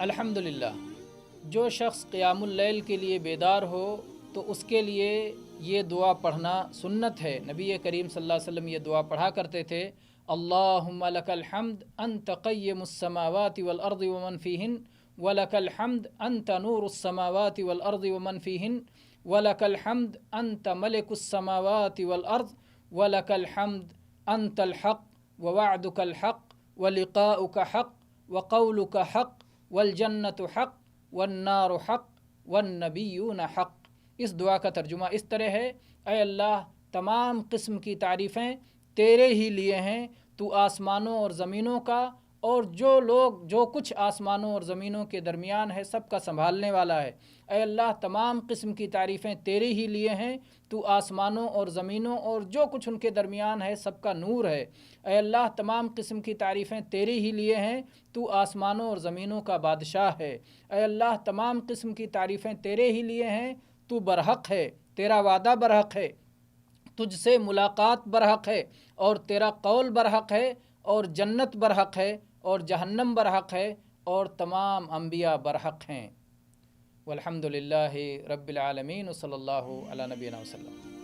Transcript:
الحمدللہ، جو شخص قیام اللیل کے لیے بیدار ہو تو اس کے لیے یہ دعا پڑھنا سنت ہے۔ نبی کریم صلی اللہ علیہ وسلم یہ دعا پڑھا کرتے تھے، اللہم لک الحمد انت قیم السماوات والارض ومن فیہن ولک الحمد انت نور السماوات والارض ومن فیہن ولک الحمد انت ملک السماوات والارض ولک الحمد انت الحق ووعدک الحق ولقاؤک حق وقولک حق والجنت حق والنار حق والنبیون حق۔ اس دعا کا ترجمہ اس طرح ہے، اے اللہ تمام قسم کی تعریفیں تیرے ہی لیے ہیں، تو آسمانوں اور زمینوں کا اور جو کچھ آسمانوں اور زمینوں کے درمیان ہے سب کا سنبھالنے والا ہے۔ اے اللہ تمام قسم کی تعریفیں تیرے ہی لیے ہیں، تو آسمانوں اور زمینوں اور جو کچھ ان کے درمیان ہے سب کا نور ہے۔ اے اللہ تمام قسم کی تعریفیں تیرے ہی لیے ہیں، تو آسمانوں اور زمینوں کا بادشاہ ہے۔ اے اللہ تمام قسم کی تعریفیں تیرے ہی لیے ہیں، تو برحق ہے، تیرا وعدہ برحق ہے، تجھ سے ملاقات برحق ہے، اور تیرا قول برحق ہے، اور جنت برحق ہے، اور جہنم برحق ہے، اور تمام انبیاء برحق ہیں۔ والحمدللہ رب العالمین، صلی اللہ علی نبینا وسلم۔